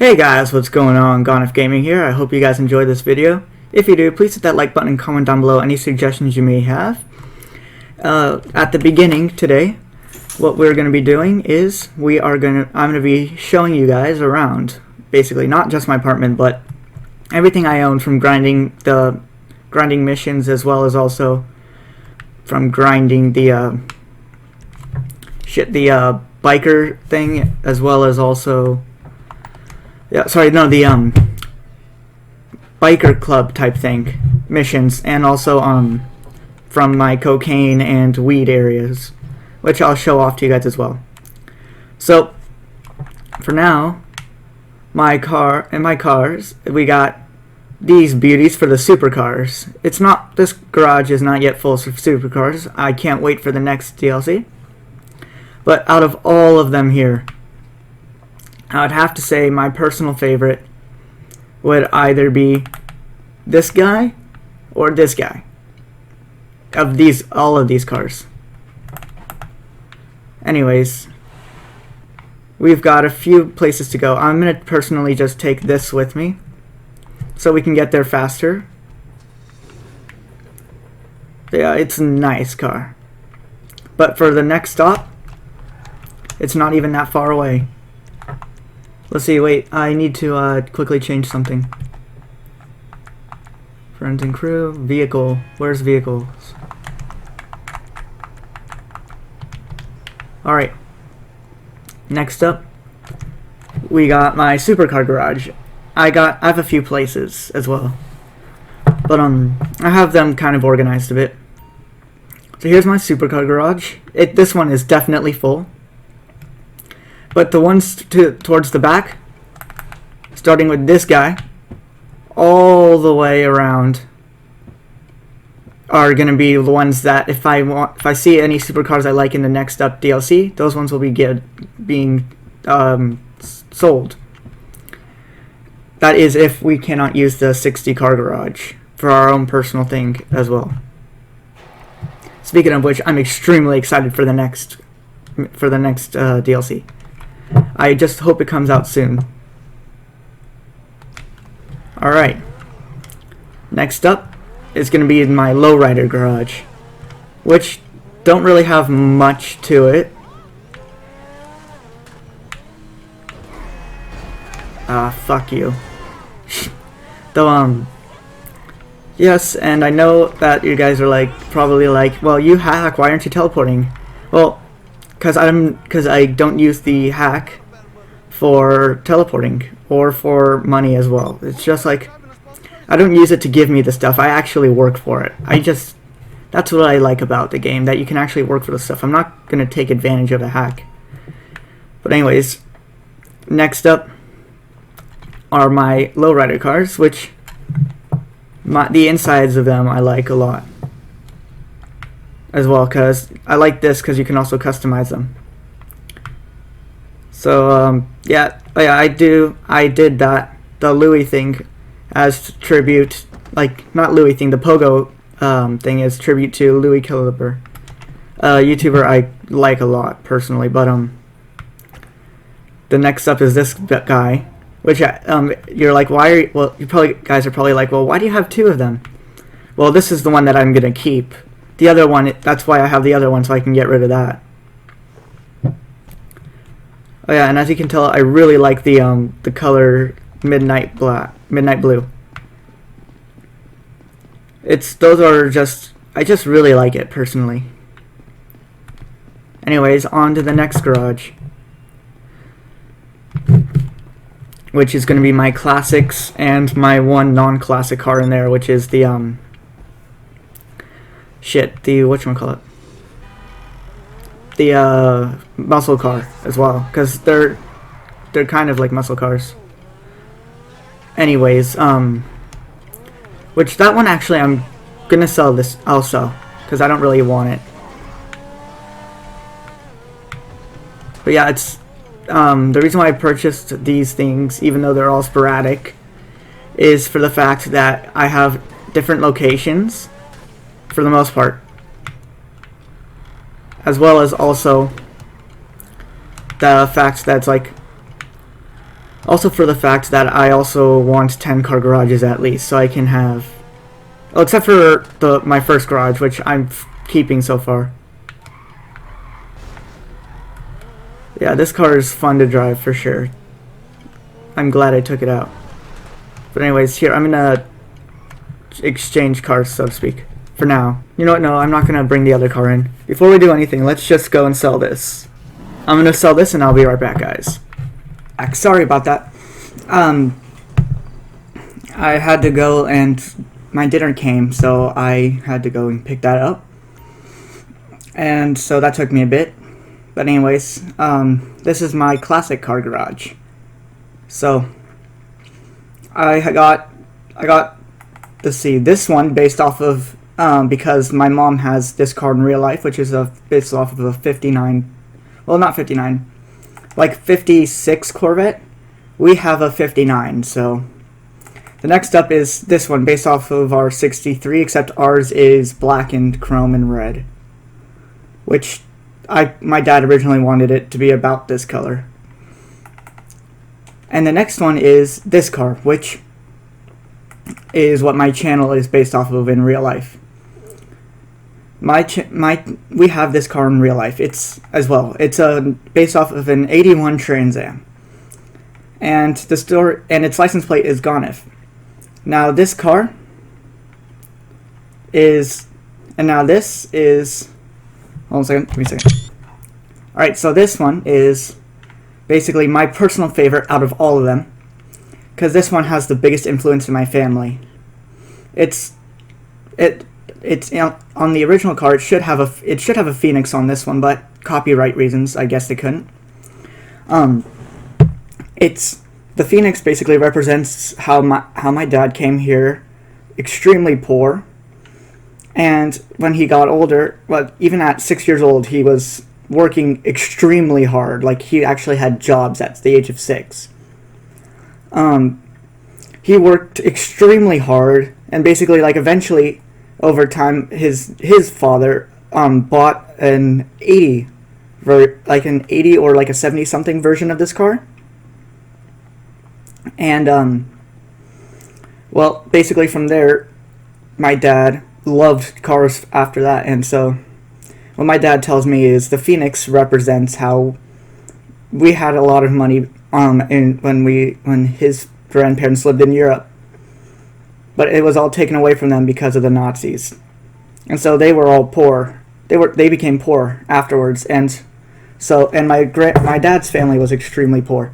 Hey guys, what's going on? Gonif Gaming here. I hope you guys enjoyed this video. If you do, please hit that like button and comment down below any suggestions you may have. At the beginning today, what we're going to be doing is I'm going to be showing you guys around, basically not just my apartment, but everything I own, from grinding missions, as well as also from grinding the biker thing, as well as also the biker club type thing missions, and also from my cocaine and weed areas, which I'll show off to you guys as well. So for now, my cars, we got these beauties for the supercars. This garage is not yet full of supercars. I can't wait for the next DLC. But out of all of them here, I would have to say my personal favorite would either be this guy or this guy. All of these cars. Anyways, we've got a few places to go. I'm going to personally just take this with me so we can get there faster. Yeah, it's a nice car. But for the next stop, it's not even that far away. Let's see, wait, I need to quickly change something. Friends and crew, vehicle, where's vehicles? Alright, next up, we got my supercar garage. I have a few places as well, but I have them kind of organized a bit. So here's my supercar garage. This one is definitely full. But the ones towards the back, starting with this guy, all the way around, are going to be the ones that if I see any supercars I like in the next up DLC, those ones will be being sold. That is if we cannot use the 60 car garage for our own personal thing as well. Speaking of which, I'm extremely excited for the next DLC. I just hope it comes out soon. Alright. Next up is going to be my lowrider garage, which don't really have much to it. Fuck you. Though, yes, and I know that you guys are probably like, well, you hack, why aren't you teleporting? Well, because I don't use the hack for teleporting or for money as well. It's just like, I don't use it to give me the stuff. I actually work for it. That's what I like about the game, that you can actually work for the stuff. I'm not going to take advantage of a hack. But anyways, next up are my lowrider cars, which the insides of them I like a lot as well, because I like this because you can also customize them. So I did that, the Louis thing, as tribute, not Louis thing, the Pogo thing is tribute to Louis Caliber, YouTuber I like a lot personally. But the next up is this guy, which you're like, guys are probably like, well, why do you have two of them? Well, this is the one that I'm gonna keep. The other one, that's why I have the other one, so I can get rid of that. Oh yeah, and as you can tell, I really like the color midnight blue. I just really like it personally. Anyways, on to the next garage, which is going to be my classics and my one non-classic car in there, which is the whatchamacallit, the muscle car as well, because they're kind of like muscle cars. Anyways, which that one actually I'm gonna sell this. I'll sell because I don't really want it. But yeah, it's the reason why I purchased these things, even though they're all sporadic, is for the fact that I have different locations for the most part, as well as also the fact that it's like Also for the fact that I also want 10 car garages at least, so I can have... Oh, except for my first garage, which I'm keeping so far. Yeah, this car is fun to drive for sure. I'm glad I took it out. But anyways, here, I'm gonna exchange cars, so to speak, for now. You know what, no, I'm not gonna bring the other car in. Before we do anything, let's just go and sell this. I'm gonna sell this and I'll be right back, guys. Sorry about that. I had to go and my dinner came, so I had to go and pick that up. And so that took me a bit. But anyways, this is my classic car garage. So I got let's see, this one based off of because my mom has this car in real life, which is based off of a 59, well, not 59, like 56 Corvette. We have a 59, so the next up is this one based off of our 63, except ours is black and chrome and red, which my dad originally wanted it to be about this color. And the next one is this car, which is what my channel is based off of in real life. We have this car in real life. It's based off of an 81 Trans Am, and its license plate is Gonif. Now this car is, and now this is. Hold on a second. Give me a second. All right, so this one is basically my personal favorite out of all of them, because this one has the biggest influence in my family. It's on the original car. It should have a Phoenix on this one, but copyright reasons, I guess they couldn't. The Phoenix basically represents how my dad came here extremely poor, and when he got older, well, even at 6 years old, he was working extremely hard. Like, he actually had jobs at the age of 6. He worked extremely hard, and basically, like, eventually, over time, his father bought an 80, like an 80 or like a 70 something version of this car. And well, basically from there, my dad loved cars after that, and so what my dad tells me is the Phoenix represents how we had a lot of money when his grandparents lived in Europe, but it was all taken away from them because of the Nazis, and so they were all poor. They became poor afterwards, and my dad's family was extremely poor.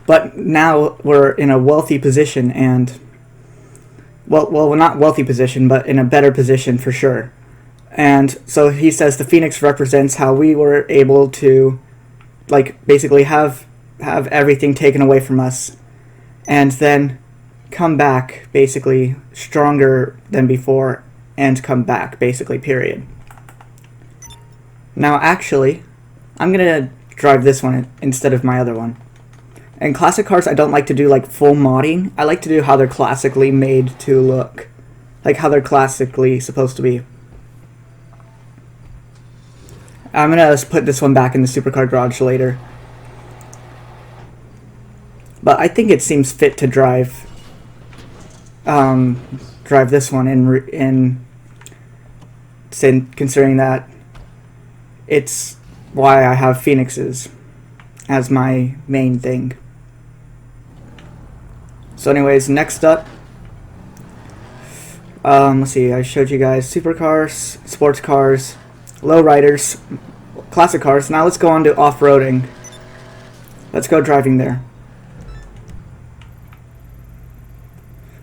But now we're in a wealthy position, and well, not wealthy position, but in a better position for sure. And so he says the Phoenix represents how we were able to, like, basically have everything taken away from us, and then come back basically stronger than before, and come back basically, period. Now actually, I'm gonna drive this one instead of my other one. And classic cars, I don't like to do like full modding. I like to do how they're classically made to look, like how they're classically supposed to be. I'm gonna put this one back in the supercar garage later, but I think it seems fit to drive this one considering that it's why I have Phoenixes as my main thing. So anyways, next up, let's see, I showed you guys supercars, sports cars, lowriders, classic cars. Now let's go on to off-roading. Let's go driving there.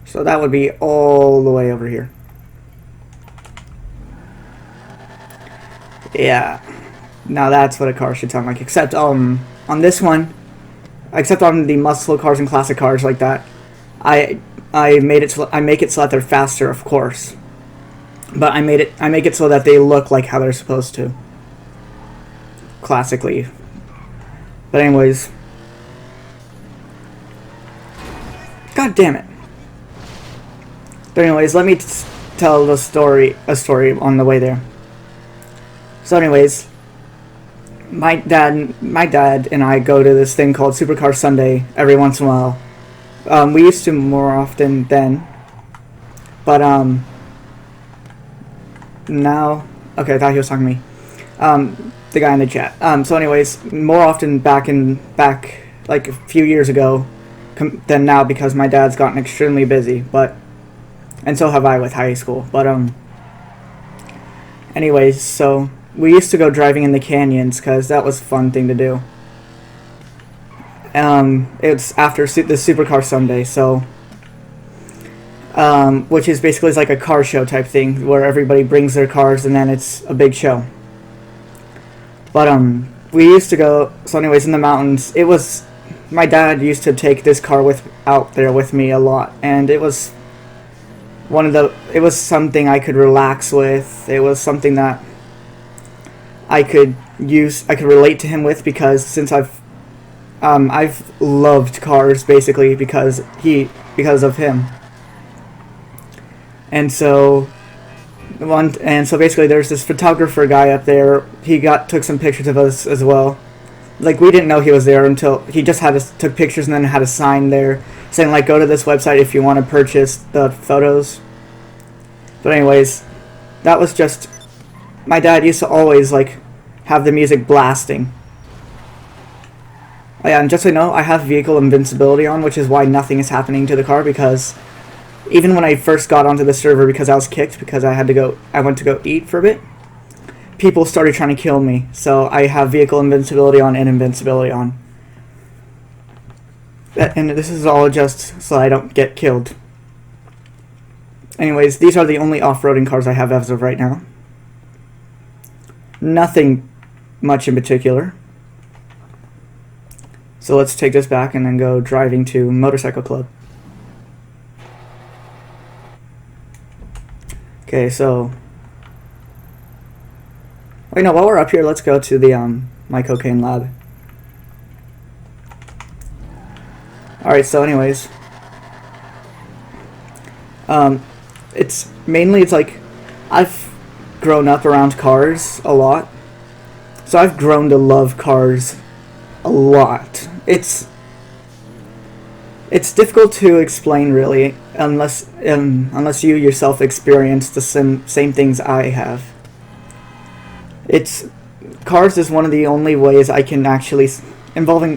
So that would be all the way over here. Yeah, now that's what a car should sound like, except on this one, except on the muscle cars and classic cars like that, I make it so that they're faster, of course, but I make it so that they look like how they're supposed to, classically. But anyways, god damn it. But anyways, let me tell a story on the way there. So anyways, my dad and I go to this thing called Supercar Sunday every once in a while. We used to more often then, but now, okay, I thought he was talking to me. The guy in the chat. So anyways, more often back like a few years ago than now, because my dad's gotten extremely busy, and so have I with high school. But anyways, so we used to go driving in the canyons because that was a fun thing to do. It's after the Supercar Sunday, so which is basically like a car show type thing where everybody brings their cars and then it's a big show. But we used to go. So anyways, in the mountains, my dad used to take this car out there with me a lot, and it was something I could relax with. It was something that I could relate to him with, because since I've loved cars basically because of him. And so basically there's this photographer guy up there. He took some pictures of us as well. Like, we didn't know he was there until he just took pictures and then had a sign there saying, like, go to this website if you want to purchase the photos. But anyways, that was just, my dad used to always, like, have the music blasting. Oh yeah, and just so you know, I have vehicle invincibility on, which is why nothing is happening to the car, because even when I first got onto the server, because I was kicked because I went to go eat for a bit, people started trying to kill me. So I have vehicle invincibility on and invincibility on. And this is all just so I don't get killed. Anyways, these are the only off-roading cars I have as of right now. Nothing much in particular. So let's take this back and then go driving to Motorcycle Club. Okay, so wait, no, while we're up here, let's go to the my cocaine lab. Alright, so anyways, it's like I've grown up around cars a lot, so I've grown to love cars a lot. It's difficult to explain, really, unless you yourself experience the same things I have. Cars is one of the only ways I can actually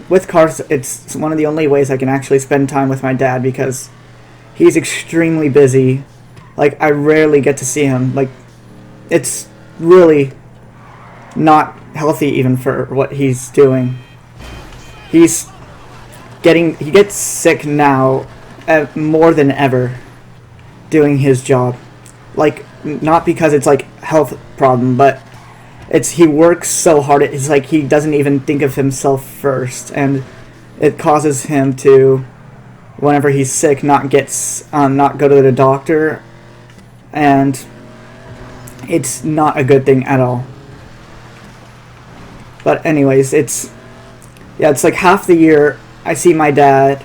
with cars. It's one of the only ways I can actually spend time with my dad, because he's extremely busy. Like, I rarely get to see him. Like, it's really not healthy even for what he's doing. He gets sick now more than ever doing his job. Like, not because it's like health problem, but he works so hard. It's like he doesn't even think of himself first, and it causes him to, whenever he's sick, not go to the doctor, and it's not a good thing at all. But anyways, it's like half the year I see my dad,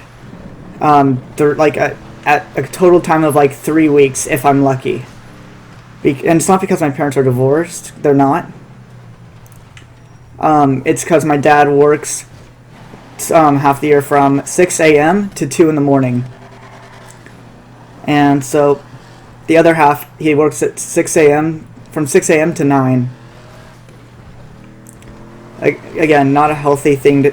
like at a total time of like 3 weeks if I'm lucky. And it's not because my parents are divorced; they're not. It's because my dad works half the year from 6 a.m. to 2 in the morning, and so the other half he works at 6 a.m. from 6 a.m. to 9. Again, not a healthy thing to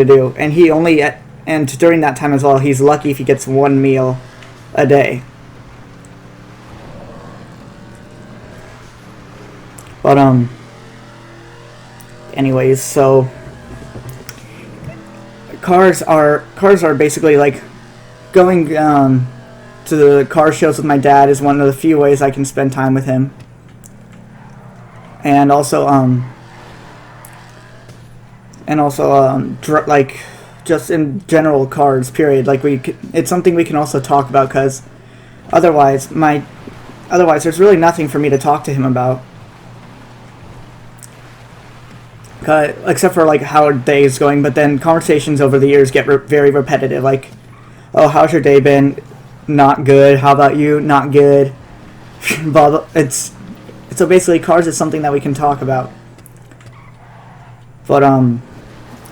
do. And during that time as well, he's lucky if he gets one meal a day. But anyways, so cars are basically like going to the car shows with my dad is one of the few ways I can spend time with him. And also like, just in general, cars, period. Like, it's something we can also talk about, because otherwise there's really nothing for me to talk to him about, except for like how our day is going. But then conversations over the years get very repetitive. Like, oh, how's your day been? Not good. How about you? Not good. Blah, blah. So basically, cars is something that we can talk about. But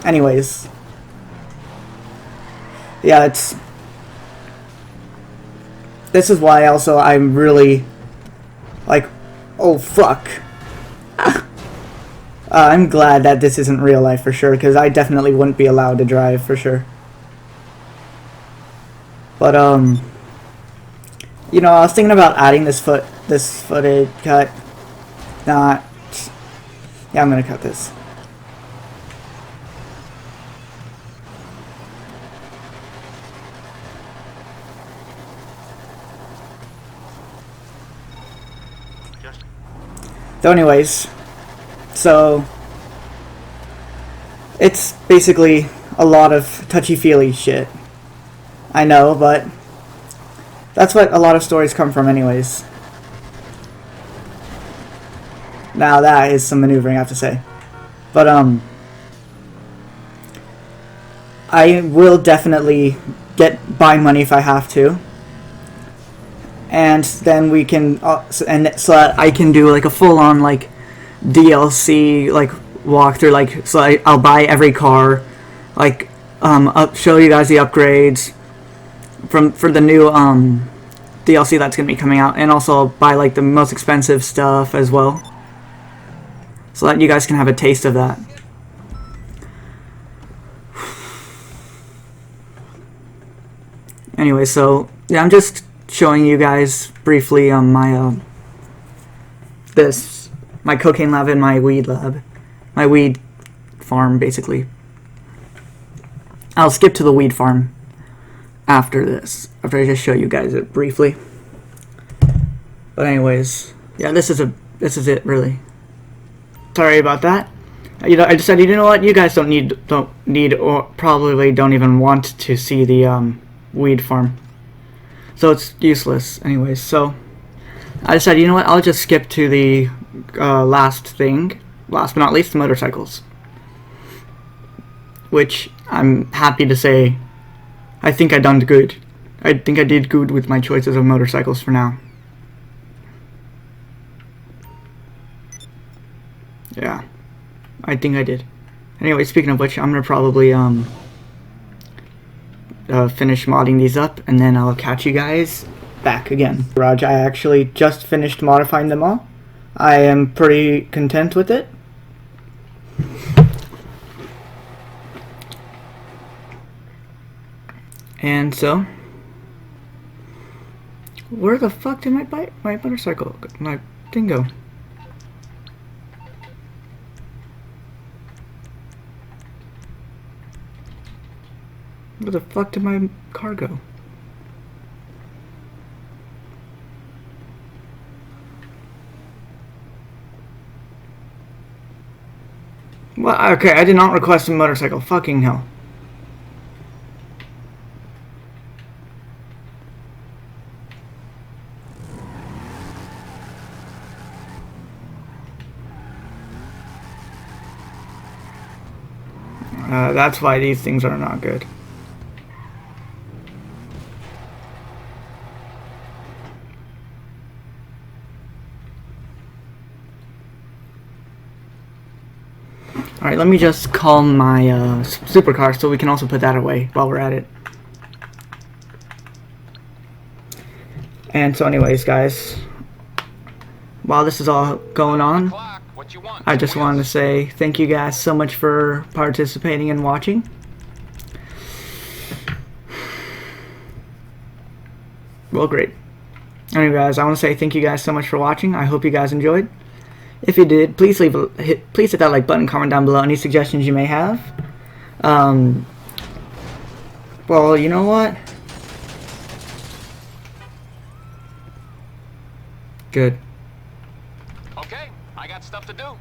anyways, yeah, this is why also I'm really like, oh fuck. I'm glad that this isn't real life for sure, because I definitely wouldn't be allowed to drive for sure. But you know, I was thinking about adding this footage cut. Not. Yeah, I'm gonna cut this. So anyways, so it's basically a lot of touchy-feely shit. I know, but that's what a lot of stories come from anyways. Now that is some maneuvering, I have to say. But I will definitely buy money if I have to. And then we can, so that I can do like a full-on like DLC like walkthrough. Like, so I'll buy every car, like show you guys the upgrades for the new DLC that's gonna be coming out, and also buy like the most expensive stuff as well, so that you guys can have a taste of that. Anyway, so yeah, I'm just showing you guys briefly my my cocaine lab and my weed lab, my weed farm basically. I'll skip to the weed farm after this, after I just show you guys it briefly. But anyways, yeah, this is it really. Sorry about that. You know, I decided, you know what, you guys don't need or probably don't even want to see the weed farm, so it's useless anyways. So I decided, you know what, I'll just skip to the last but not least, the motorcycles, which I'm happy to say I think I done good. I think I did good with my choices of motorcycles for now. Yeah, I think I did. Anyway, speaking of which, I'm gonna probably finish modding these up, and then I'll catch you guys back again. Garage, I actually just finished modifying them all. I am pretty content with it. And so, where the fuck did my motorcycle, my thing go? Where the fuck did my car go? Well, okay, I did not request a motorcycle. Fucking hell. That's why these things are not good. Alright, let me just call my supercar so we can also put that away while we're at it. And so anyways, guys, while this is all going on, I just wanted to say thank you guys so much for participating and watching. Well, great. Anyway, guys, I want to say thank you guys so much for watching. I hope you guys enjoyed. If you did, please hit that like button, comment down below any suggestions you may have. Well, you know what? Good. Okay, I got stuff to do.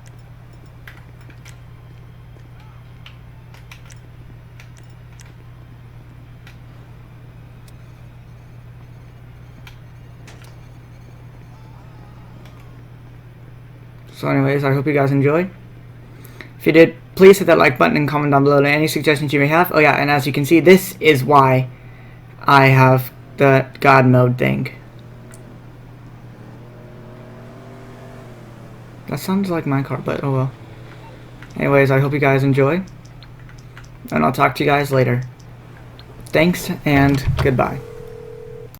So anyways, I hope you guys enjoyed. If you did, please hit that like button and comment down below any suggestions you may have. Oh yeah, and as you can see, this is why I have the God mode thing. That sounds like my car, but oh well. Anyways, I hope you guys enjoy, and I'll talk to you guys later. Thanks, and goodbye.